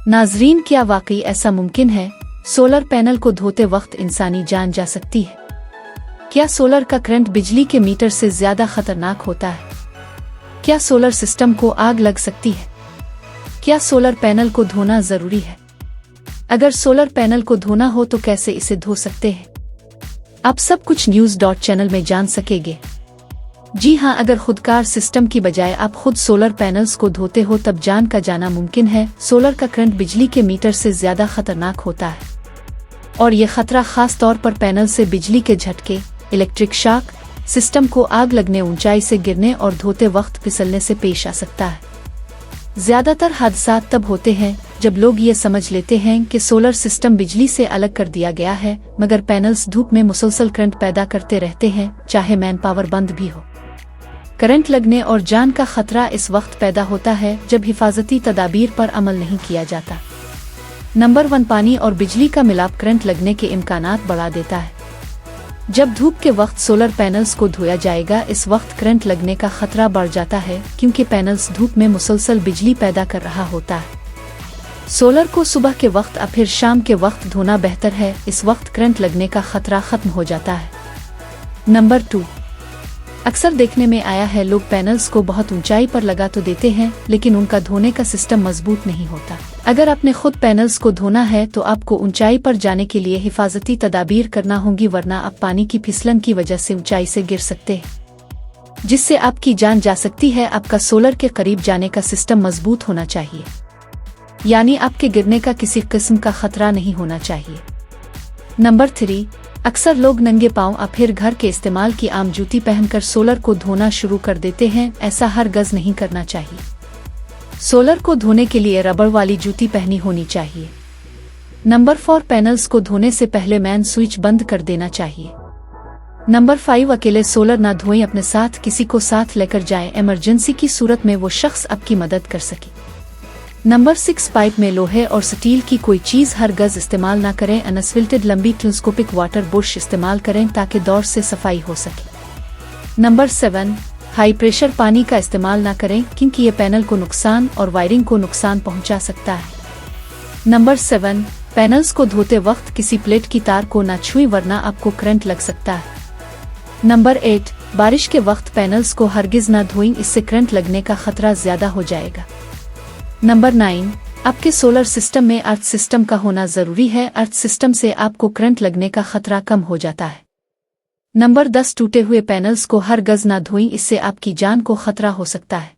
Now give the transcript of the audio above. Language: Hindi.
नाजरीन, क्या वाकई ऐसा मुमकिन है? सोलर पैनल को धोते वक्त इंसानी जान जा सकती है? क्या सोलर का करंट बिजली के मीटर से ज्यादा खतरनाक होता है? क्या सोलर सिस्टम को आग लग सकती है? क्या सोलर पैनल को धोना जरूरी है? अगर सोलर पैनल को धोना हो तो कैसे इसे धो सकते हैं? आप सब कुछ न्यूज़.चैनल में जान सकेंगे। जी हाँ, अगर खुदकार सिस्टम की बजाय आप खुद सोलर पैनल्स को धोते हो तब जान का जाना मुमकिन है। सोलर का करंट बिजली के मीटर से ज्यादा खतरनाक होता है और ये खतरा खास तौर पर पैनल से बिजली के झटके, इलेक्ट्रिक शॉक, सिस्टम को आग लगने, ऊंचाई से गिरने और धोते वक्त फिसलने से पेश आ सकता है। ज्यादातर हादसा तब होते हैं जब लोग ये समझ लेते हैं कि सोलर सिस्टम बिजली से अलग कर दिया गया है, मगर पैनल्स धूप में मुसलसल करंट पैदा करते रहते हैं, चाहे मैन पावर बंद भी हो। करंट लगने और जान का खतरा इस वक्त पैदा होता है जब हिफाजती तदाबीर पर अमल नहीं किया जाता। नंबर 1, पानी और बिजली का मिलाप करंट लगने के इम्कानात बढ़ा देता है। जब धूप के वक्त सोलर पैनल्स को धोया जाएगा, इस वक्त करंट लगने का खतरा बढ़ जाता है क्योंकि पैनल्स धूप में मुसलसल बिजली पैदा कर रहा होता है। सोलर को सुबह के वक्त या फिर शाम के वक्त धोना बेहतर है, इस वक्त करंट लगने का खतरा खत्म हो जाता है। नंबर 2, अक्सर देखने में आया है लोग पैनल्स को बहुत ऊंचाई पर लगा तो देते हैं, लेकिन उनका धोने का सिस्टम मजबूत नहीं होता। अगर आपने खुद पैनल्स को धोना है तो आपको ऊंचाई पर जाने के लिए हिफाजती तदाबीर करना होगी, वरना आप पानी की फिसलन की वजह से ऊंचाई से गिर सकते हैं, जिससे आपकी जान जा सकती है। आपका सोलर के करीब जाने का सिस्टम मजबूत होना चाहिए, यानी आपके गिरने का किसी किस्म का खतरा नहीं होना चाहिए। नंबर 3, अक्सर लोग नंगे पांव या फिर घर के इस्तेमाल की आम जूती पहनकर सोलर को धोना शुरू कर देते हैं। ऐसा हरगज नहीं करना चाहिए। सोलर को धोने के लिए रबड़ वाली जूती पहनी होनी चाहिए। नंबर 4, पैनल्स को धोने से पहले मैन स्विच बंद कर देना चाहिए। नंबर 5, अकेले सोलर ना धोएं, अपने साथ किसी को साथ लेकर जाएं, इमरजेंसी की सूरत में वो शख्स आपकी मदद कर सके। नंबर 6, पाइप में लोहे और स्टील की कोई चीज़ हरगज इस्तेमाल ना करें। अनसफिल्टर्ड लंबी टेलीस्कोपिक वाटर बुश इस्तेमाल करें ताकि दौर से सफाई हो सके। नंबर 7, हाई प्रेशर पानी का इस्तेमाल ना करें क्योंकि ये पैनल को नुकसान और वायरिंग को नुकसान पहुंचा सकता है। नंबर 7, पैनल्स को धोते वक्त किसी प्लेट की तार को ना छुएं, वरना आपको करंट लग सकता है। नंबर 8, बारिश के वक्त पैनल्स को हरगिज ना धोएं, इससे करंट लगने का खतरा ज्यादा हो जाएगा। नंबर 9, आपके सोलर सिस्टम में अर्थ सिस्टम का होना जरूरी है। अर्थ सिस्टम से आपको करंट लगने का खतरा कम हो जाता है। नंबर 10, टूटे हुए पैनल्स को हरगज ना धोएं, इससे आपकी जान को खतरा हो सकता है।